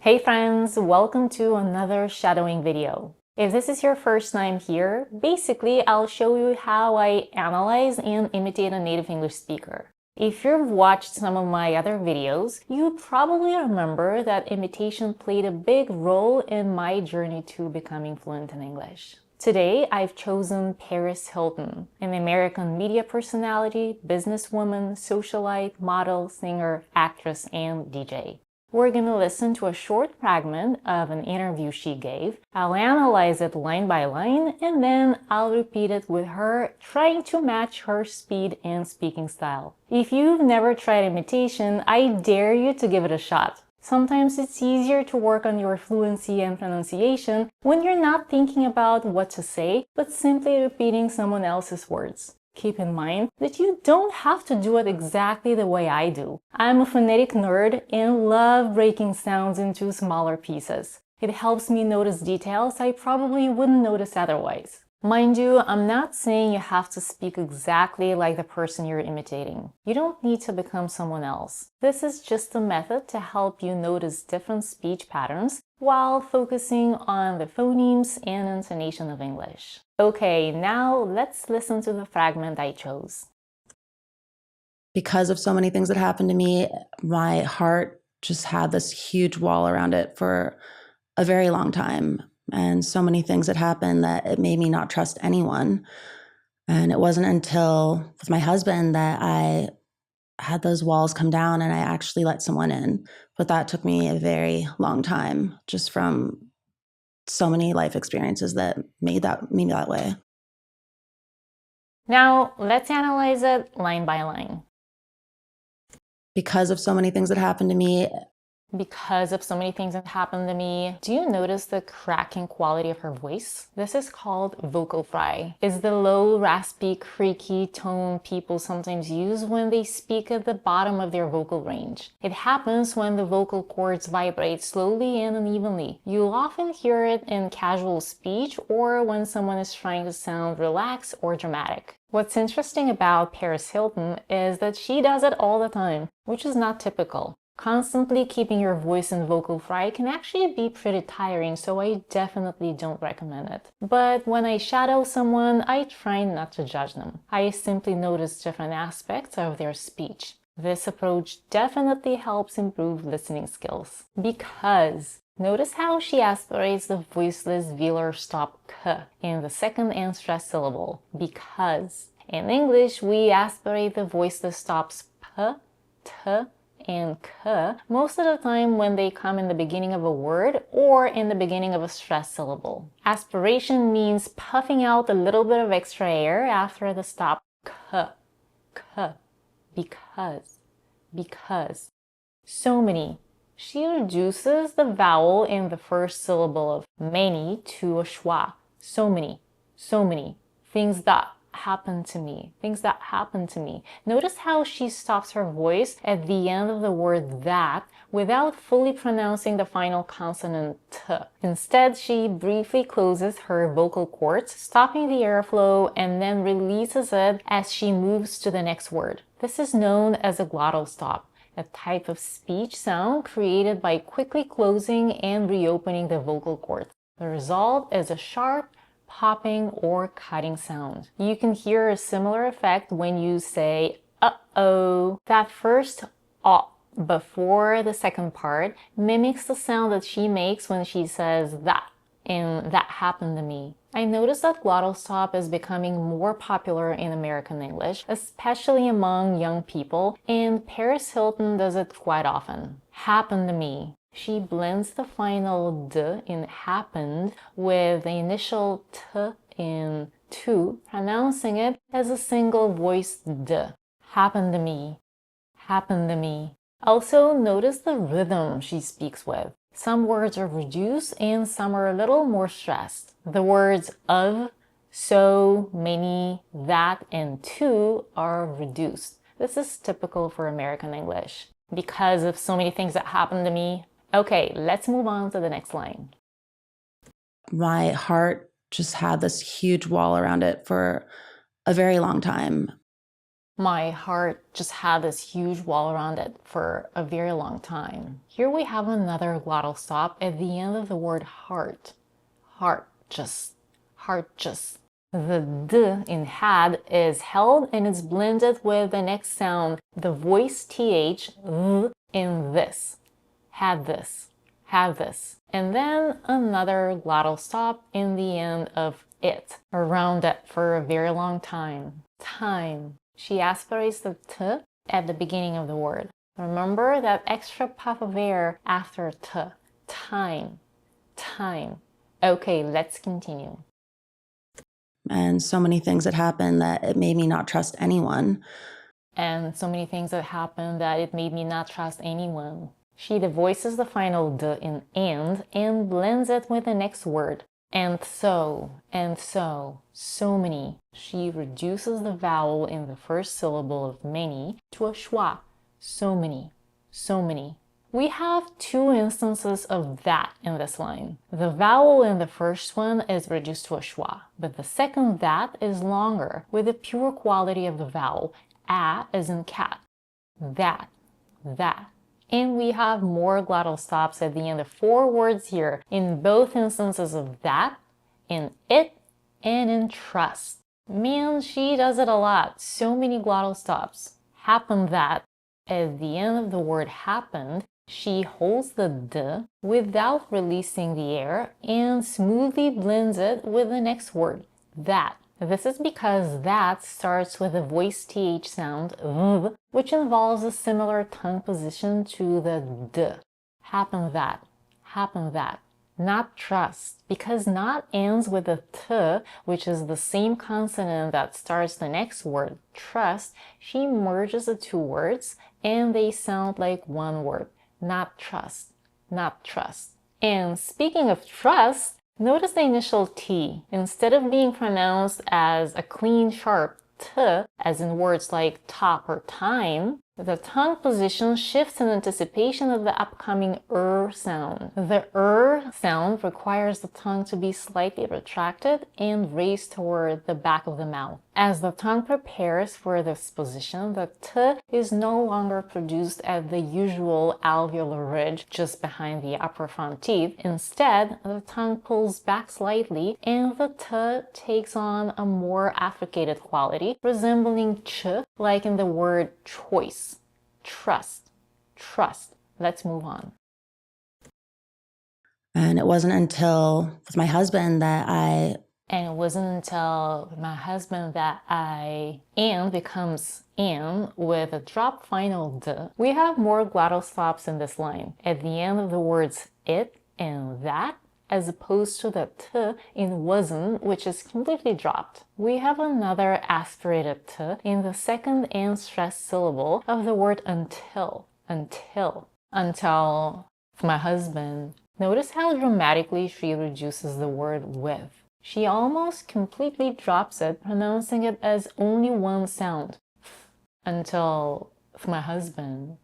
Hey friends, welcome to another shadowing video. If this is your first time here, basically I'll show you how I analyze and imitate a native English speaker. If you've watched some of my other videos, you probably remember that imitation played a big role in my journey to becoming fluent in English. Today, I've chosen Paris Hilton, an American media personality, businesswoman, socialite, model, singer, actress, and DJ. We're going to listen to a short fragment of an interview she gave. I'll analyze it line by line, and then I'll repeat it with her, trying to match her speed and speaking style. If you've never tried imitation, I dare you to give it a shot. Sometimes it's easier to work on your fluency and pronunciation when you're not thinking about what to say, but simply repeating someone else's words. Keep in mind that you don't have to do it exactly the way I do. I'm a phonetic nerd and love breaking sounds into smaller pieces. It helps me notice details I probably wouldn't notice otherwise. Mind you, I'm not saying you have to speak exactly like the person you're imitating. You don't need to become someone else. This is just a method to help you notice different speech patterns while focusing on the phonemes and intonation of English. Okay, now let's listen to the fragment I chose. Because of so many things that happened to me, my heart just had this huge wall around it for a very long time. And so many things had happened that it made me not trust anyone. And it wasn't until with my husband that I had those walls come down and I actually let someone in. But that took me a very long time, just from so many life experiences that made me that way. Now, let's analyze it line by line. Because of so many things that happened to me, do you notice the cracking quality of her voice? This is called vocal fry. It's the low, raspy, creaky tone people sometimes use when they speak at the bottom of their vocal range. It happens when the vocal cords vibrate slowly and unevenly. You'll often hear it in casual speech or when someone is trying to sound relaxed or dramatic. What's interesting about Paris Hilton is that she does it all the time, which is not typical. Constantly keeping your voice in vocal fry can actually be pretty tiring, so I definitely don't recommend it. But when I shadow someone, I try not to judge them. I simply notice different aspects of their speech. This approach definitely helps improve listening skills. Because notice how she aspirates the voiceless velar stop k in the second and stressed syllable. Because in English, we aspirate the voiceless stops p, t, and k most of the time when they come in the beginning of a word or in the beginning of a stressed syllable. Aspiration means puffing out a little bit of extra air after the stop k, k, because. So many. She reduces the vowel in the first syllable of many to a schwa. So many. Things that happened to me. Notice how she stops her voice at the end of the word that without fully pronouncing the final consonant t. Instead, she briefly closes her vocal cords, stopping the airflow, and then releases it as she moves to the next word. This is known as a glottal stop, a type of speech sound created by quickly closing and reopening the vocal cords. The result is a sharp, popping or cutting sound. You can hear a similar effect when you say uh-oh. That first before the second part mimics the sound that she makes when she says that in That Happened to Me. I noticed that glottal stop is becoming more popular in American English, especially among young people, and Paris Hilton does it quite often. Happened to me. She blends the final d in happened with the initial t in to, pronouncing it as a single voiced d. Happened to me. Also, notice the rhythm she speaks with. Some words are reduced and some are a little more stressed. The words of, so, many, that, and to are reduced. This is typical for American English. Because of so many things that happened to me. Okay, let's move on to the next line. My heart just had this huge wall around it for a very long time. My heart just had this huge wall around it for a very long time. Here we have another glottal stop at the end of the word heart. Heart just. The d in had is held and is blended with the next sound, the voice th, in this. Had this. And then another glottal stop in the end of it, around it for a very long time. Time. She aspirates the t at the beginning of the word. Remember that extra puff of air after t. Time. Okay, let's continue. And so many things that happened that it made me not trust anyone. She devoices the final d in and blends it with the next word. And so, so many. She reduces the vowel in the first syllable of many to a schwa. So many. We have two instances of that in this line. The vowel in the first one is reduced to a schwa, but the second that is longer with the pure quality of the vowel, a as in cat. That. And we have more glottal stops at the end of 4 words here in both instances of that, in it, and in trust. Man, she does it a lot. So many glottal stops. Happened that. At the end of the word happened, she holds the d without releasing the air and smoothly blends it with the next word, that. This is because that starts with a voice th sound, which involves a similar tongue position to the d. Happened that. Not trust, because not ends with a t, which is the same consonant that starts the next word, trust. She merges the 2 words and they sound like one word. Not trust. And speaking of trust, notice the initial T. Instead of being pronounced as a clean, sharp T, as in words like top or time, the tongue position shifts in anticipation of the upcoming sound. The sound requires the tongue to be slightly retracted and raised toward the back of the mouth. As the tongue prepares for this position, the T is no longer produced at the usual alveolar ridge just behind the upper front teeth. Instead, the tongue pulls back slightly and the T takes on a more affricated quality, resembling ch, like in the word choice. Trust. Let's move on. And it wasn't until with my husband that I and becomes and with a drop final d. We have more glottal stops in this line at the end of the words it and that, as opposed to the t in wasn't, which is completely dropped. We have another aspirated t in the second and stressed syllable of the word until. My husband. Notice how dramatically she reduces the word with. She almost completely drops it, pronouncing it as only one sound. Until my husband.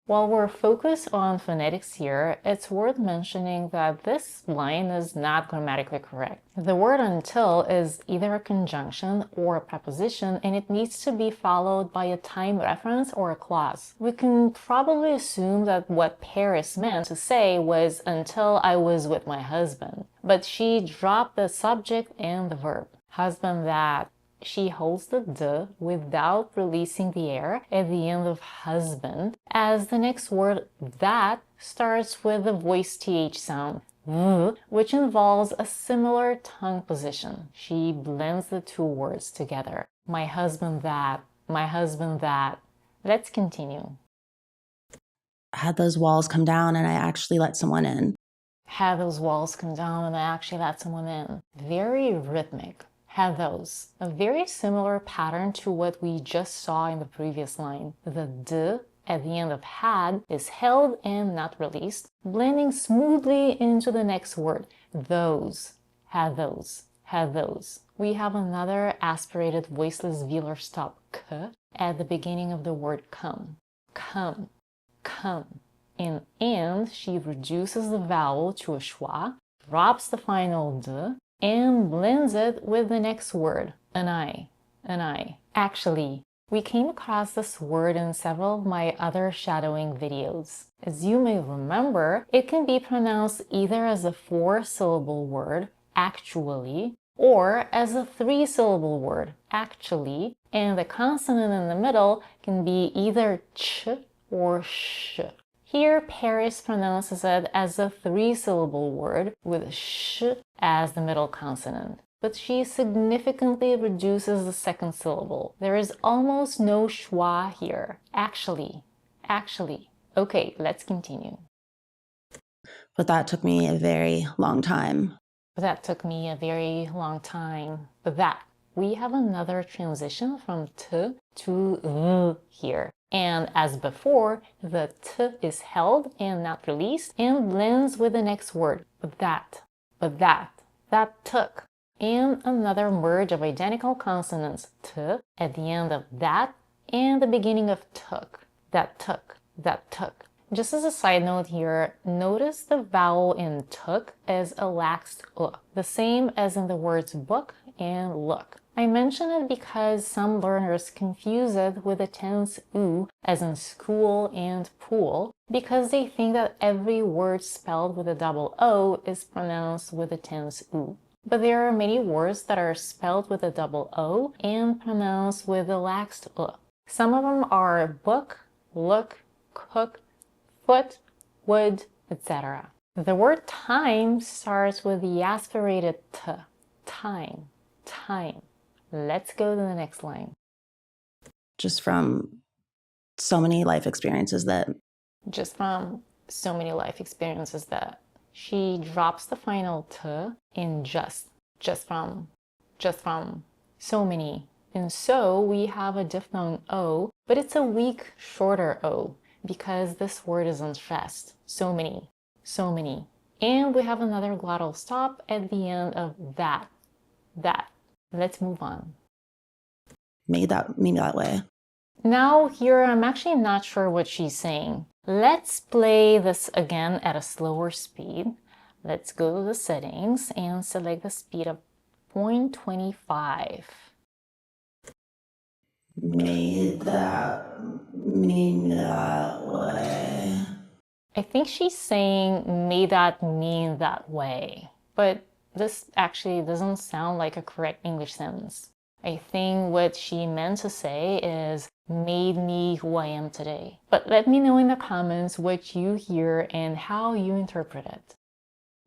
While we're focused on phonetics here, it's worth mentioning that this line is not grammatically correct. The word until is either a conjunction or a preposition, and it needs to be followed by a time reference or a clause. We can probably assume that what Paris meant to say was until I was with my husband, but she dropped the subject and the verb. Husband that. She holds the d without releasing the air at the end of husband, as the next word that starts with the voice th sound, which involves a similar tongue position. She blends the 2 words together. My husband that. Let's continue. Had those walls come down and I actually let someone in. Very rhythmic. Have those. A very similar pattern to what we just saw in the previous line. The d at the end of had is held and not released, blending smoothly into the next word. Those. Had those. We have another aspirated voiceless velar stop k at the beginning of the word come. In and, she reduces the vowel to a schwa, drops the final d, and blends it with the next word, an I. and I. Actually, we came across this word in several of my other shadowing videos. As you may remember, it can be pronounced either as a 4-syllable word, actually, or as a 3-syllable word, actually, and the consonant in the middle can be either ch or sh. Here, Paris pronounces it as a 3-syllable word with sh as the middle consonant. But she significantly reduces the second syllable. There is almost no schwa here. Actually. Okay, let's continue. But that took me a very long time. But that. We have another transition from t to here. And as before, the t is held and not released and blends with the next word. But that took. And another merge of identical consonants, t, at the end of that and the beginning of took. That took. Just as a side note here, notice the vowel in took as a laxed the same as in the words book and look. I mention it because some learners confuse it with the tense u, as in school and pool, because they think that every word spelled with a double O is pronounced with the tense u. But there are many words that are spelled with a double O and pronounced with a laxed Some of them are book, look, cook, foot, wood, etc. The word time starts with the aspirated t. Time. Let's go to the next line. Just from so many life experiences that she drops the final t in just from so many. And so we have a diphthong O, but it's a weak, shorter O because this word is unstressed. So many. And we have another glottal stop at the end of that. Let's move on. made me that way. Now here, I'm actually not sure what she's saying. Let's play this again at a slower speed. Let's go to the settings and select the speed of 0.25. Made me that way. I think she's saying, may that mean that way. But this actually doesn't sound like a correct English sentence. I think what she meant to say is, made me who I am today. But let me know in the comments what you hear and how you interpret it.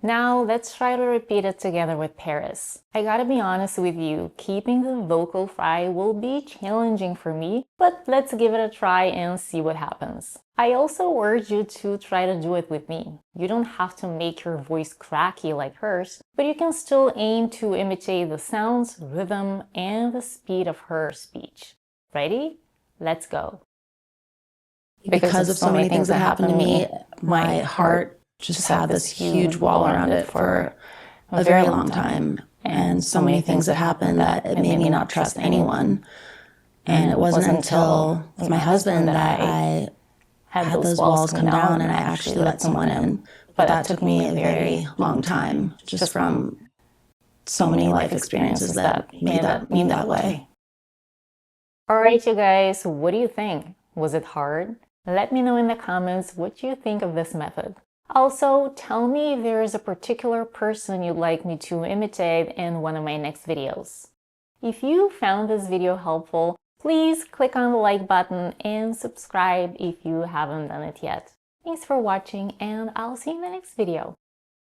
Now let's try to repeat it together with Paris. I gotta be honest with you, keeping the vocal fry will be challenging for me, but let's give it a try and see what happens. I also urge you to try to do it with me. You don't have to make your voice cracky like hers, but you can still aim to imitate the sounds, rhythm, and the speed of her speech. Ready? Let's go. Because of so many things that happened to me, my heart just had this huge wall around it for a very long time. And so many things that happened that it made me not trust anyone. And it wasn't until with my husband that I had those walls come down and I actually let someone in. But that took me a very long time, just from so many life experiences that made me that way. All right, you guys, what do you think? Was it hard? Let me know in the comments what you think of this method. Also, tell me if there is a particular person you'd like me to imitate in one of my next videos. If you found this video helpful, please click on the like button and subscribe if you haven't done it yet. Thanks for watching, and I'll see you in the next video.